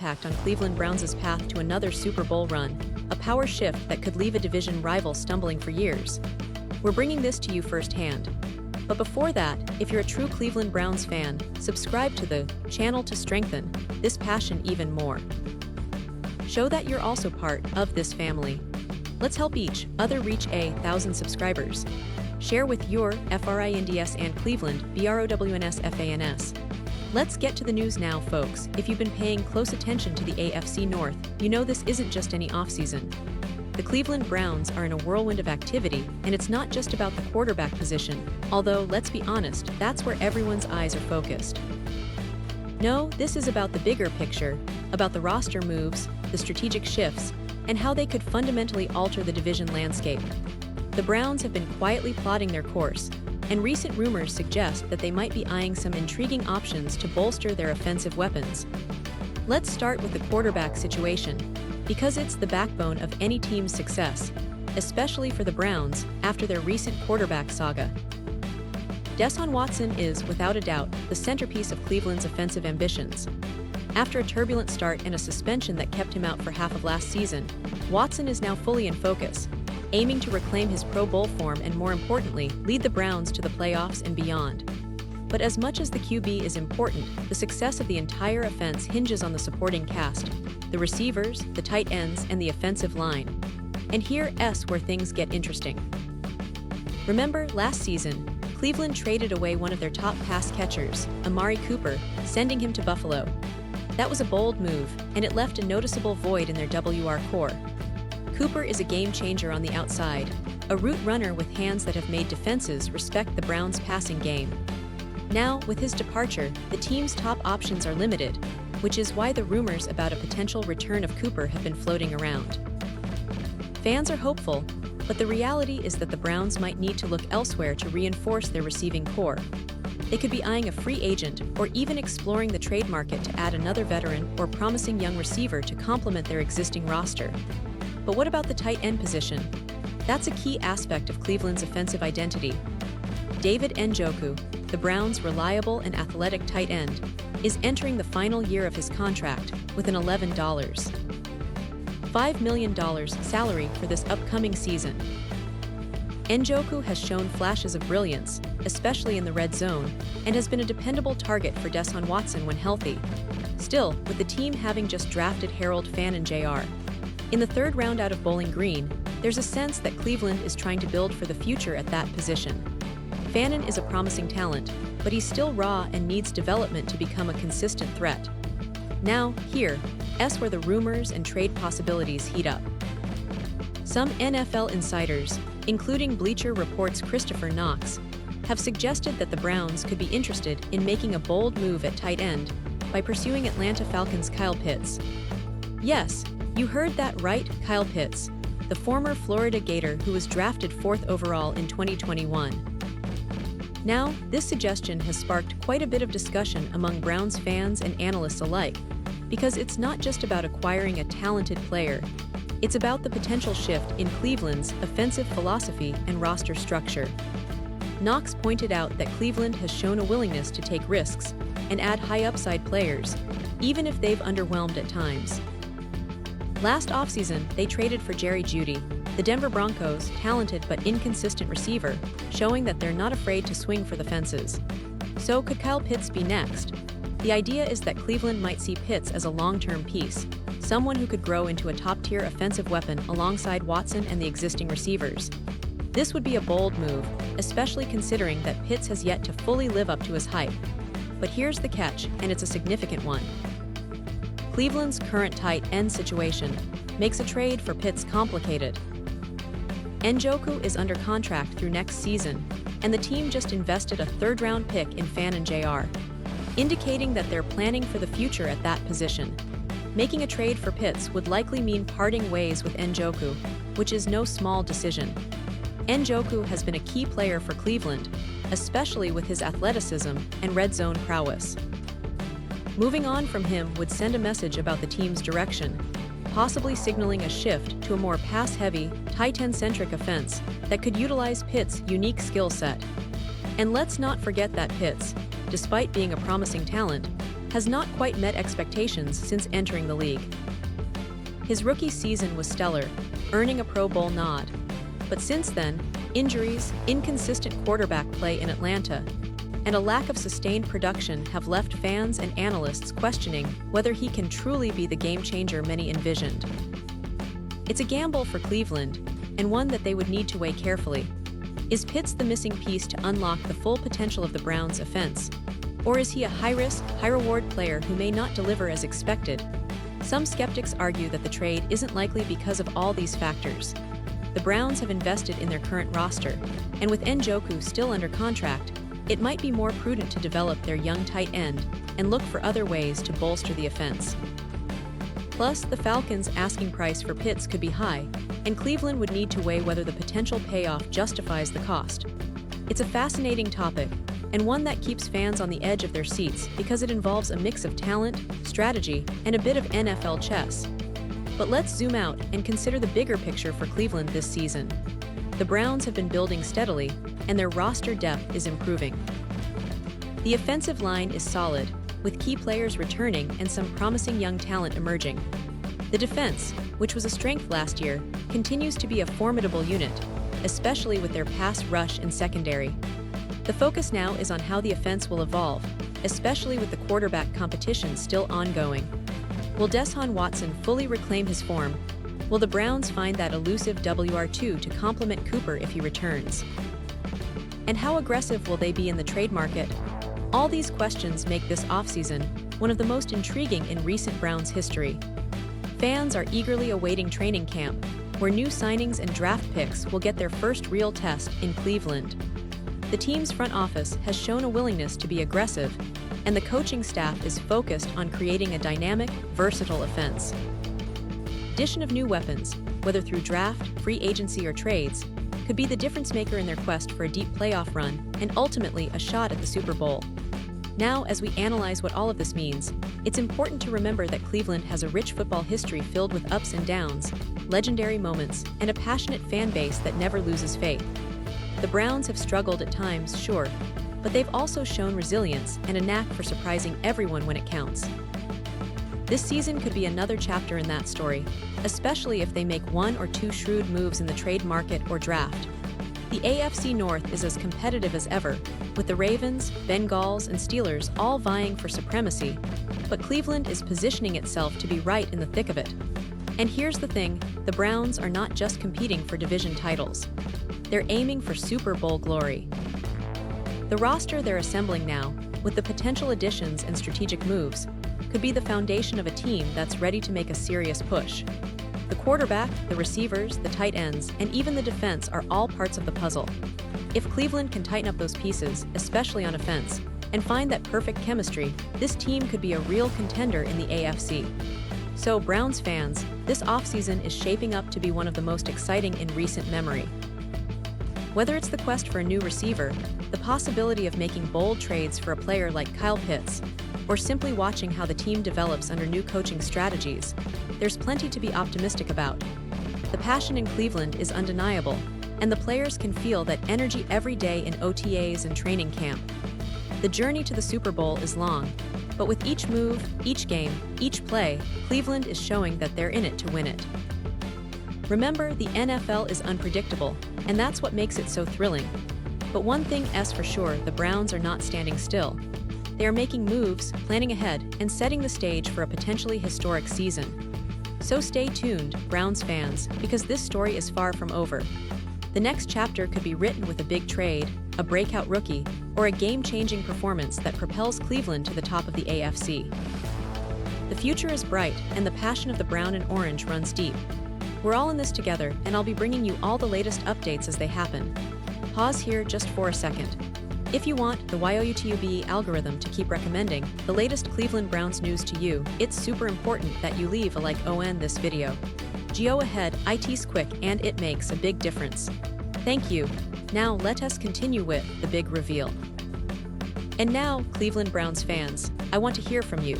impact on Cleveland Browns' path to another Super Bowl run, a power shift that could leave a division rival stumbling for years. We're bringing this to you firsthand. But before that, if you're a true Cleveland Browns fan, subscribe to the channel to strengthen this passion even more. Show that you're also part of this family. Let's help each other reach 1,000 subscribers. Share with your FRINDS and Cleveland BROWNSFANS. Let's get to the news now, folks. If you've been paying close attention to the AFC North, you know this isn't just any offseason. The Cleveland Browns are in a whirlwind of activity, and it's not just about the quarterback position, although, let's be honest, that's where everyone's eyes are focused. No, this is about the bigger picture, about the roster moves, the strategic shifts, and how they could fundamentally alter the division landscape. The Browns have been quietly plotting their course, and recent rumors suggest that they might be eyeing some intriguing options to bolster their offensive weapons. Let's start with the quarterback situation, because it's the backbone of any team's success, especially for the Browns after their recent quarterback saga. Deshaun Watson is, without a doubt, the centerpiece of Cleveland's offensive ambitions. After a turbulent start and a suspension that kept him out for half of last season, Watson is now fully in focus, aiming to reclaim his Pro Bowl form and, more importantly, lead the Browns to the playoffs and beyond. But as much as the QB is important, the success of the entire offense hinges on the supporting cast, the receivers, the tight ends, and the offensive line. And here's where things get interesting. Remember, last season, Cleveland traded away one of their top pass catchers, Amari Cooper, sending him to Buffalo. That was a bold move, and it left a noticeable void in their WR core. Cooper is a game-changer on the outside, a route runner with hands that have made defenses respect the Browns' passing game. Now, with his departure, the team's top options are limited, which is why the rumors about a potential return of Cooper have been floating around. Fans are hopeful, but the reality is that the Browns might need to look elsewhere to reinforce their receiving core. They could be eyeing a free agent or even exploring the trade market to add another veteran or promising young receiver to complement their existing roster. But what about the tight end position? That's a key aspect of Cleveland's offensive identity. David Njoku, the Browns' reliable and athletic tight end, is entering the final year of his contract with an $5 million salary for this upcoming season. Njoku has shown flashes of brilliance, especially in the red zone, and has been a dependable target for Deshaun Watson when healthy. Still, with the team having just drafted Harold Fannin Jr. in the third round out of Bowling Green, there's a sense that Cleveland is trying to build for the future at that position. Fannin is a promising talent, but he's still raw and needs development to become a consistent threat. Now, here's where the rumors and trade possibilities heat up. Some NFL insiders, including Bleacher Report's Christopher Knox, have suggested that the Browns could be interested in making a bold move at tight end by pursuing Atlanta Falcons' Kyle Pitts. Yes, you heard that right, Kyle Pitts, the former Florida Gator who was drafted 4th overall in 2021. Now, this suggestion has sparked quite a bit of discussion among Browns fans and analysts alike, because it's not just about acquiring a talented player, it's about the potential shift in Cleveland's offensive philosophy and roster structure. Knox pointed out that Cleveland has shown a willingness to take risks and add high-upside players, even if they've underwhelmed at times. Last offseason, they traded for Jerry Jeudy, the Denver Broncos' talented but inconsistent receiver, showing that they're not afraid to swing for the fences. So could Kyle Pitts be next? The idea is that Cleveland might see Pitts as a long-term piece, someone who could grow into a top-tier offensive weapon alongside Watson and the existing receivers. This would be a bold move, especially considering that Pitts has yet to fully live up to his hype. But here's the catch, and it's a significant one. Cleveland's current tight end situation makes a trade for Pitts complicated. Njoku is under contract through next season, and the team just invested a third-round pick in Fannin Jr., indicating that they're planning for the future at that position. Making a trade for Pitts would likely mean parting ways with Njoku, which is no small decision. Njoku has been a key player for Cleveland, especially with his athleticism and red zone prowess. Moving on from him would send a message about the team's direction, possibly signaling a shift to a more pass-heavy, tight end-centric offense that could utilize Pitts' unique skill set. And let's not forget that Pitts, despite being a promising talent, has not quite met expectations since entering the league. His rookie season was stellar, earning a Pro Bowl nod. But since then, injuries, inconsistent quarterback play in Atlanta, and a lack of sustained production have left fans and analysts questioning whether he can truly be the game-changer many envisioned. It's a gamble for Cleveland, and one that they would need to weigh carefully. Is Pitts the missing piece to unlock the full potential of the Browns' offense? Or is he a high-risk, high-reward player who may not deliver as expected? Some skeptics argue that the trade isn't likely because of all these factors. The Browns have invested in their current roster, and with Njoku still under contract, it might be more prudent to develop their young tight end and look for other ways to bolster the offense. Plus, the Falcons' asking price for Pitts could be high, and Cleveland would need to weigh whether the potential payoff justifies the cost. It's a fascinating topic, and one that keeps fans on the edge of their seats because it involves a mix of talent, strategy, and a bit of NFL chess. But let's zoom out and consider the bigger picture for Cleveland this season. The Browns have been building steadily, and their roster depth is improving. The offensive line is solid, with key players returning and some promising young talent emerging. The defense, which was a strength last year, continues to be a formidable unit, especially with their pass rush and secondary. The focus now is on how the offense will evolve, especially with the quarterback competition still ongoing. Will Deshaun Watson fully reclaim his form? Will the Browns find that elusive WR2 to complement Cooper if he returns? And how aggressive will they be in the trade market? All these questions make this offseason one of the most intriguing in recent Browns history. Fans are eagerly awaiting training camp, where new signings and draft picks will get their first real test in Cleveland. The team's front office has shown a willingness to be aggressive, and the coaching staff is focused on creating a dynamic, versatile offense. Addition of new weapons, whether through draft, free agency, or trades, could be the difference maker in their quest for a deep playoff run and ultimately a shot at the Super Bowl. Now, as we analyze what all of this means, it's important to remember that Cleveland has a rich football history filled with ups and downs, legendary moments, and a passionate fan base that never loses faith. The Browns have struggled at times, sure, but they've also shown resilience and a knack for surprising everyone when it counts. This season could be another chapter in that story, especially if they make one or two shrewd moves in the trade market or draft. The AFC North is as competitive as ever, with the Ravens, Bengals, and Steelers all vying for supremacy, but Cleveland is positioning itself to be right in the thick of it. And here's the thing, the Browns are not just competing for division titles. They're aiming for Super Bowl glory. The roster they're assembling now, with the potential additions and strategic moves, could be the foundation of a team that's ready to make a serious push. The quarterback, the receivers, the tight ends, and even the defense are all parts of the puzzle. If Cleveland can tighten up those pieces, especially on offense, and find that perfect chemistry, this team could be a real contender in the AFC. So, Browns fans, this offseason is shaping up to be one of the most exciting in recent memory. Whether it's the quest for a new receiver, the possibility of making bold trades for a player like Kyle Pitts, or simply watching how the team develops under new coaching strategies, there's plenty to be optimistic about. The passion in Cleveland is undeniable, and the players can feel that energy every day in OTAs and training camp. The journey to the Super Bowl is long, but with each move, each game, each play, Cleveland is showing that they're in it to win it. Remember, the NFL is unpredictable, and that's what makes it so thrilling. But one thing is for sure, the Browns are not standing still. They are making moves, planning ahead, and setting the stage for a potentially historic season. So stay tuned, Browns fans, because this story is far from over. The next chapter could be written with a big trade, a breakout rookie, or a game-changing performance that propels Cleveland to the top of the AFC. The future is bright, and the passion of the brown and orange runs deep. We're all in this together, and I'll be bringing you all the latest updates as they happen. Pause here just for a second. If you want the YouTube algorithm to keep recommending the latest Cleveland Browns news to you, it's super important that you leave a like on this video. Go ahead, it's quick and it makes a big difference. Thank you. Now let us continue with the big reveal. And now, Cleveland Browns fans, I want to hear from you.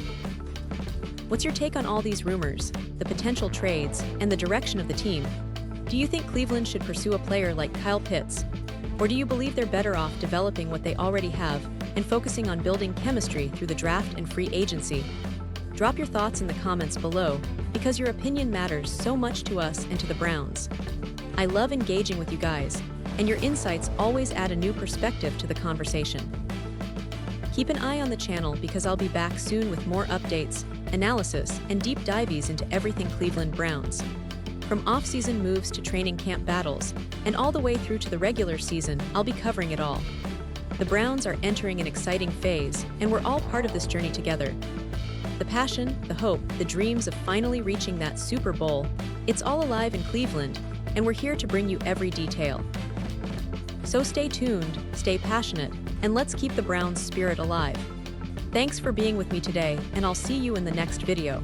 What's your take on all these rumors, the potential trades, and the direction of the team? Do you think Cleveland should pursue a player like Kyle Pitts? Or do you believe they're better off developing what they already have and focusing on building chemistry through the draft and free agency. Drop your thoughts in the comments below, because your opinion matters so much to us and to the Browns. I love engaging with you guys, and your insights always add a new perspective to the conversation. Keep an eye on the channel because I'll be back soon with more updates, analysis, and deep dives into everything Cleveland Browns. From off-season moves to training camp battles, and all the way through to the regular season, I'll be covering it all. The Browns are entering an exciting phase, and we're all part of this journey together. The passion, the hope, the dreams of finally reaching that Super Bowl, it's all alive in Cleveland, and we're here to bring you every detail. So stay tuned, stay passionate, and let's keep the Browns' spirit alive. Thanks for being with me today, and I'll see you in the next video.